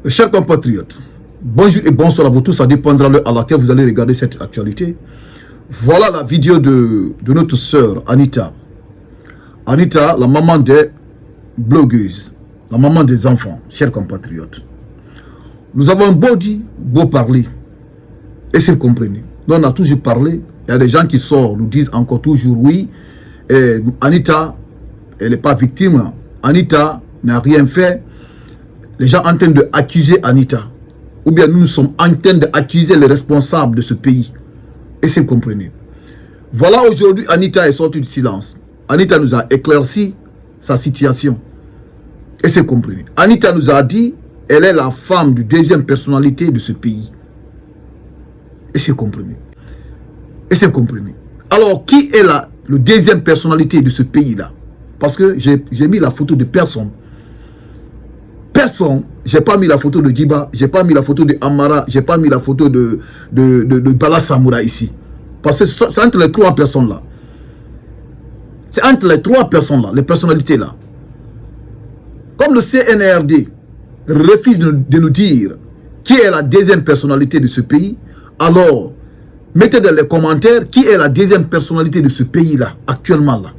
Chers compatriotes, bonjour et bonsoir à vous tous, ça dépendra de l'heure à laquelle vous allez regarder cette actualité. Voilà la vidéo de notre sœur Anita. Anita, la maman des blogueuses, la maman des enfants, chers compatriotes. Nous avons beau dire, beau parler, et c'est comprenez. Nous on a toujours parlé, il y a des gens qui sortent, nous disent encore toujours oui, et Anita, elle n'est pas victime, Anita n'a rien fait. Les gens sont en train d'accuser Anita. Ou bien nous sommes en train d'accuser les responsables de ce pays. Et c'est comprenez. Voilà aujourd'hui Anita est sortie du silence. Anita nous a éclairci sa situation. Et c'est comprenez. Anita nous a dit, elle est la femme du deuxième personnalité de ce pays. Et c'est comprenez. Et c'est comprenez. Alors qui est le deuxième personnalité de ce pays-là? Parce que j'ai mis la photo de personne. Personne, j'ai pas mis la photo de Djiba, j'ai pas mis la photo de Amara, j'ai pas mis la photo de Bala Samoura ici. Parce que c'est entre les trois personnes là. C'est entre les trois personnes là, les personnalités là. Comme le CNRD refuse de nous dire qui est la deuxième personnalité de ce pays, alors mettez dans les commentaires qui est la deuxième personnalité de ce pays là, actuellement là.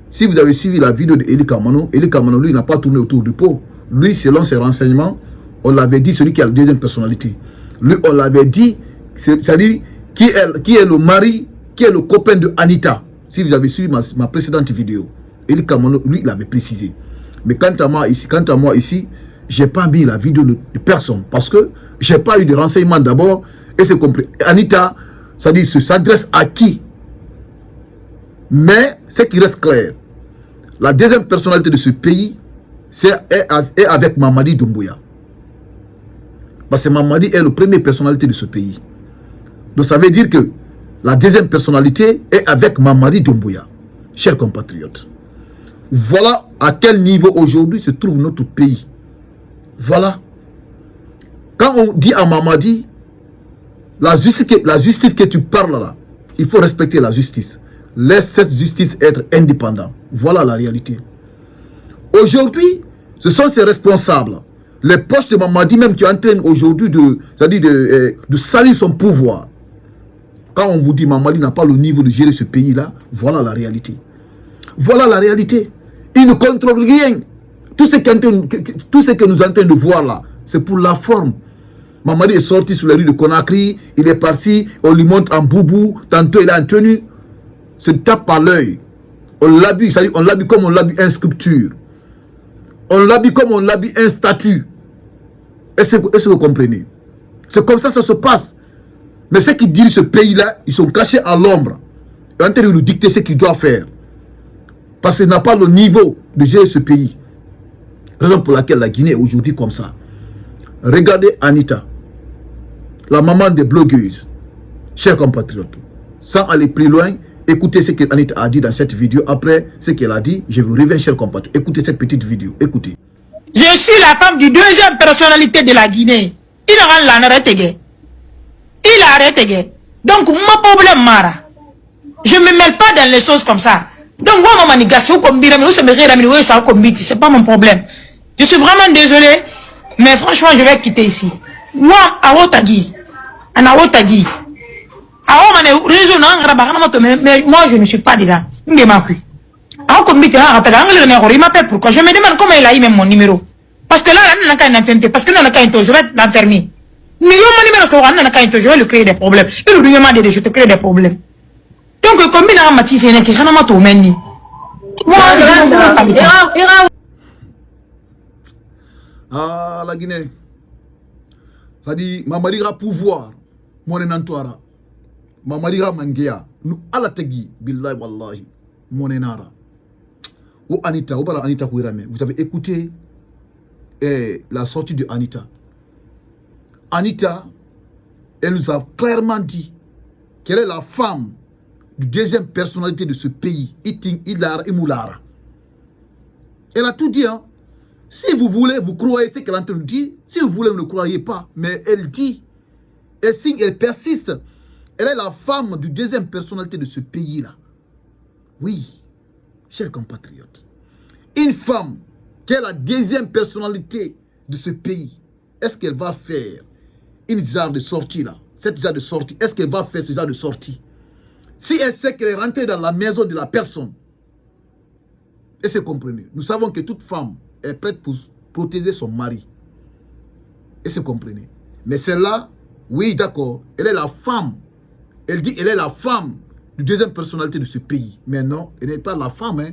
Si vous avez suivi la vidéo de Eli Kamano, lui n'a pas tourné autour du pot. Lui, selon ses renseignements, on l'avait dit, celui qui a la deuxième personnalité. Lui, on l'avait dit, c'est-à-dire qui est le mari, qui est le copain de Anita. Si vous avez suivi ma précédente vidéo, Eli Kamano, lui, il l'avait précisé. Mais quant à moi ici, je n'ai pas mis la vidéo de personne. Parce que je n'ai pas eu de renseignements d'abord. Et c'est compris. Anita, c'est-à-dire, s'adresse à qui? Mais, ce qui reste clair, la deuxième personnalité de ce pays, est avec Mamadi Doumbouya. Parce que Mamadi est la première personnalité de ce pays. Donc ça veut dire que la deuxième personnalité est avec Mamadi Doumbouya. Chers compatriotes. Voilà à quel niveau aujourd'hui se trouve notre pays. Voilà. Quand on dit à Mamadi, la justice que tu parles là, il faut respecter la justice. Laisse cette justice être indépendante. Voilà la réalité. Aujourd'hui, ce sont ces responsables, les poches de Mamadi même qui entraînent aujourd'hui de salir son pouvoir. Quand on vous dit Mamadi n'a pas le niveau de gérer ce pays-là, voilà la réalité. Voilà la réalité. Il ne contrôle rien. Tout ce que nous sommes en train de voir là, c'est pour la forme. Mamadi est sorti sur les rues de Conakry, il est parti, on lui montre en boubou, tantôt il est en tenue, se tape par l'œil. On l'habille, c'est-à-dire on l'habille comme on l'habille une sculpture. On l'habille comme on l'habille un statut. Est-ce que vous comprenez? C'est comme ça que ça se passe. Mais ceux qui dirigent ce pays-là, ils sont cachés à l'ombre. Ils sont en train de nous dicter ce qu'ils doivent faire. Parce qu'ils n'ont pas le niveau de gérer ce pays. Raison pour laquelle la Guinée est aujourd'hui comme ça. Regardez Anita, la maman des blogueuses. Chers compatriotes, sans aller plus loin, écoutez ce qu'Anita a dit dans cette vidéo. Après ce qu'elle a dit, je vous reviens, chers compatriotes. Écoutez cette petite vidéo. Écoutez. Je suis la femme du deuxième personnalité de la Guinée. Il a arrêté. Il a arrêté. Donc, mon problème, Mara, je ne me mêle pas dans les choses comme ça. Donc, moi, maman, c'est pas mon problème. Je suis vraiment désolé, mais franchement, je vais quitter ici. Moi, à Otagi, mais moi je ne suis pas dedans. Il m'appelle pourquoi. Je me demande comment il a eu même mon numéro. Parce que là, parce que je vais l'enfermer. Mais mon numéro, je vais lui créer des problèmes. Il lui demande de je te crée des problèmes. Donc, comme il a mati fait, il y a tout meni. Ah, la Guinée. Ça dit, Mamadi a pouvoir. Mon enantoara. Mamadi a mangia. Nous alategi. Billahi wallahi. Mon enara. Ou Anita. Ou bara Anita Kouirame. Vous avez écouté la sortie de Anita. Anita, elle nous a clairement dit qu'elle est la femme du deuxième personnalité de ce pays. Iting Ilara Imoulara. Elle a tout dit, hein. Si vous voulez, vous croyez ce qu'elle est en train de dire. Si vous voulez, vous ne croyez pas. Mais elle dit, elle signe, elle persiste. Elle est la femme du deuxième personnalité de ce pays-là. Oui, chers compatriotes. Une femme qui est la deuxième personnalité de ce pays. est-ce qu'elle va faire une genre de sortie là? Cette genre de sortie, est-ce qu'elle va faire ce genre de sortie? Si elle sait qu'elle est rentrée dans la maison de la personne, et c'est comprenez, nous savons que toute femme est prête pour protéger son mari. Et c'est comprenez. Mais celle-là, oui, d'accord, elle est la femme. Elle dit, elle est la femme de deuxième personnalité de ce pays. Mais non, elle n'est pas la femme. Hein.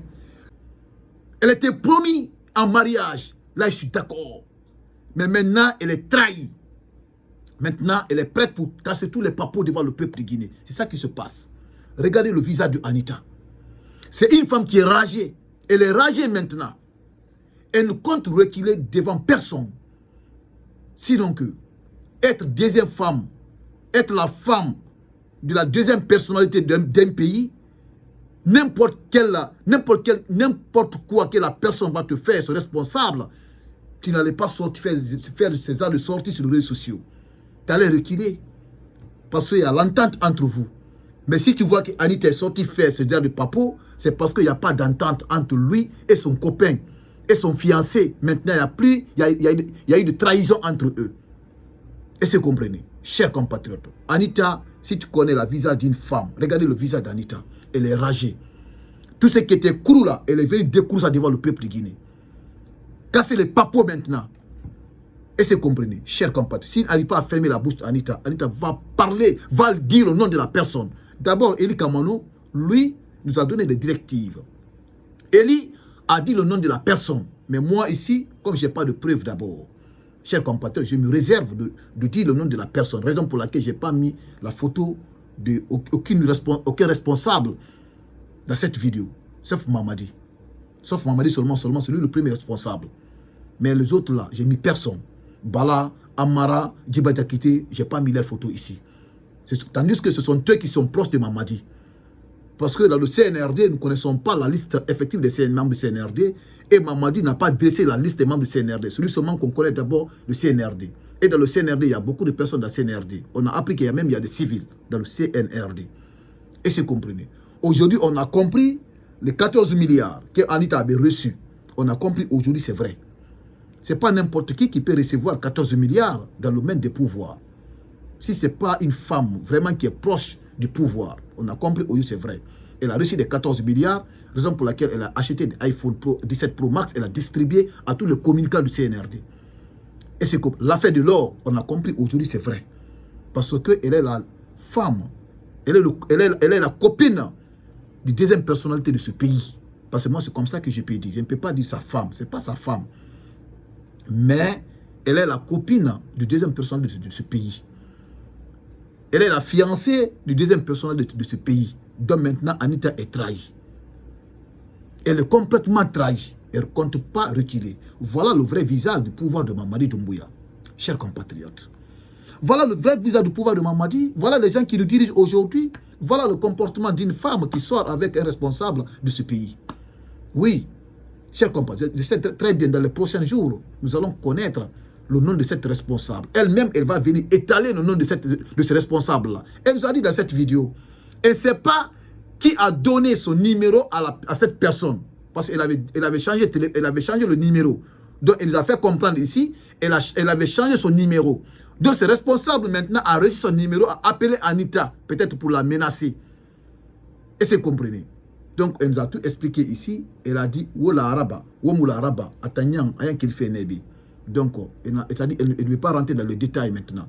Elle était promise en mariage. Là, je suis d'accord. Mais maintenant, elle est trahie. Maintenant, elle est prête pour casser tous les papeaux devant le peuple de Guinée. C'est ça qui se passe. Regardez le visage de Anita. C'est une femme qui est ragée. Elle est ragée maintenant. Elle ne compte reculer devant personne. Sinon que être deuxième femme, être la femme de la deuxième personnalité d'un pays, n'importe quoi que la personne va te faire, c'est responsable, tu n'allais pas faire ces genres de sorties sur les réseaux sociaux. Tu allais reculer. Parce qu'il y a l'entente entre vous. Mais si tu vois qu'Anita est sortie faire ce genre de papo, c'est parce qu'il n'y a pas d'entente entre lui et son copain et son fiancé. Maintenant, il y a eu de trahison entre eux. Et c'est comprenez, chers compatriotes. Anita, si tu connais le visage d'une femme, regardez le visage d'Anita. Elle est ragée. Tout ce qui était crou là, elle est venue découvrir ça devant le peuple de Guinée. Casser les papos maintenant. Et c'est comprenez, chers compatriotes. S'il n'arrive pas à fermer la bouche d'Anita, Anita va parler, va dire le nom de la personne. D'abord, Eli Kamano, lui, nous a donné des directives. Eli a dit le nom de la personne. Mais moi ici, comme je n'ai pas de preuves d'abord, chers compatriotes, je me réserve de dire le nom de la personne. Raison pour laquelle je n'ai pas mis la photo d'aucun responsable dans cette vidéo. Sauf Mamadi. Sauf Mamadi seulement, c'est lui le premier responsable. Mais les autres là, j'ai mis personne. Bala, Amara, Djibadjakite, je n'ai pas mis leurs photos ici. Tandis que ce sont eux qui sont proches de Mamadi. Parce que dans le CNRD, nous ne connaissons pas la liste effective des membres du CNRD. Et Mamadi n'a pas dressé la liste des membres du CNRD. Celui seulement qu'on connaît d'abord, le CNRD. Et dans le CNRD, il y a beaucoup de personnes dans le CNRD. On a appris qu'il y a même des civils dans le CNRD. Et c'est compris. Aujourd'hui, on a compris les 14 milliards que Anita avait reçus. On a compris aujourd'hui, c'est vrai. Ce n'est pas n'importe qui peut recevoir 14 milliards dans le domaine des pouvoirs. Si ce n'est pas une femme vraiment qui est proche du pouvoir, on a compris aujourd'hui, c'est vrai. Elle a reçu des 14 milliards, raison pour laquelle elle a acheté des iPhone 17 Pro Max, elle a distribué à tous les communicants du CNRD. Et c'est comme l'affaire de l'or, on a compris aujourd'hui, c'est vrai. Parce qu'elle est la femme, elle est la copine de deuxième personnalité de ce pays. Parce que moi, c'est comme ça que je peux dire. Je ne peux pas dire sa femme, ce n'est pas sa femme. Mais elle est la copine du deuxième personnalité de ce pays. Elle est la fiancée du deuxième personnalité de ce pays. Donc maintenant, Anita est trahie. Elle est complètement trahie. Elle ne compte pas reculer. Voilà le vrai visage du pouvoir de Mamadi Doumbouya. Chers compatriotes. Voilà le vrai visage du pouvoir de Mamadi. Voilà les gens qui le dirigent aujourd'hui. Voilà le comportement d'une femme qui sort avec un responsable de ce pays. Oui, chers compatriotes, je sais très bien, dans les prochains jours, nous allons connaître le nom de cette responsable. Elle-même, elle va venir étaler le nom de ce responsable-là. Elle nous a dit dans cette vidéo, elle ne sait pas qui a donné son numéro à cette personne. Parce qu'elle avait changé le numéro. Donc, elle nous a fait comprendre ici, elle avait changé son numéro. Donc, ce responsable maintenant a reçu son numéro, a appelé Anita, peut-être pour la menacer. Et c'est compris. Donc, elle nous a tout expliqué ici. Elle a dit, Wola Araba, Womoula Araba, Atanyang, Ayan qu'il fait Nebi. Donc, elle ne veut pas rentrer dans le détail maintenant.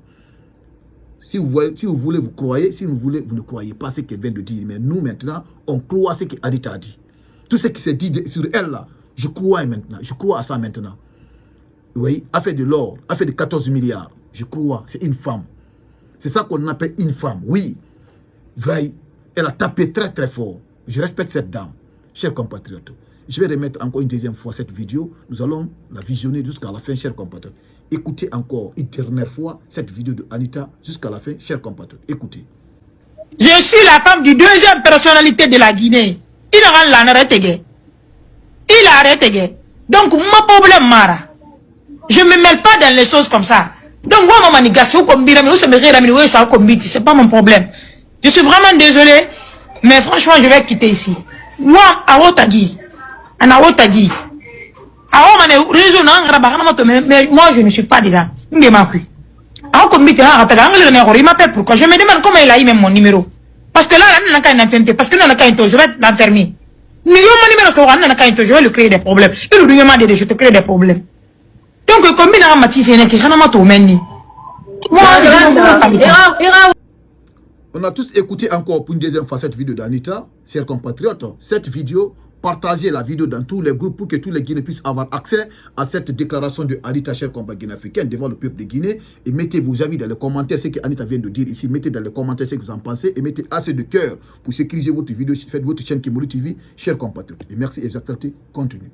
Si vous voulez, vous croyez. Si vous voulez, vous ne croyez pas ce qu'elle vient de dire. Mais nous, maintenant, on croit ce qu'Anita a dit. Tout ce qui s'est dit sur elle, là, je crois maintenant. Je crois à ça maintenant. Oui, affaire de l'or, affaire de 14 milliards. Je crois, c'est une femme. C'est ça qu'on appelle une femme. Oui, vrai, elle a tapé très très fort. Je respecte cette dame. Chers compatriotes, je vais remettre encore une deuxième fois cette vidéo. Nous allons la visionner jusqu'à la fin, chers compatriotes. Écoutez encore une dernière fois cette vidéo de Anita jusqu'à la fin, chers compatriotes. Écoutez. Je suis la femme du deuxième personnalité de la Guinée. Il a arrêté. Il a arrêté. Donc, mon problème, Mara. Je ne me mêle pas dans les choses comme ça. Donc, moi, maman, c'est pas mon problème. Je suis vraiment désolé. Mais franchement, je vais quitter ici. Moi, à Otagi. Mais moi, je ne suis pas dedans. Il m'appelle pourquoi. Je me demande comment il a eu même mon numéro. Parce que là, parce que je vais l'enfermer. Je vais lui créer des problèmes. Il lui demande je te crée des problèmes. Donc, comme il a un motif, il y a On a tous écouté encore pour une deuxième fois cette vidéo d'Anita, chers compatriotes. Cette vidéo, partagez la vidéo dans tous les groupes pour que tous les Guinéens puissent avoir accès à cette déclaration de Anita, chers compatriotes guinéens devant le peuple de Guinée. Et mettez vos avis dans les commentaires, ce que Anita vient de dire ici. Mettez dans les commentaires ce que vous en pensez et mettez assez de cœur pour sécuriser votre vidéo. Faites votre chaîne Kimoli TV, chers compatriotes. Et merci et j'appelle, continue.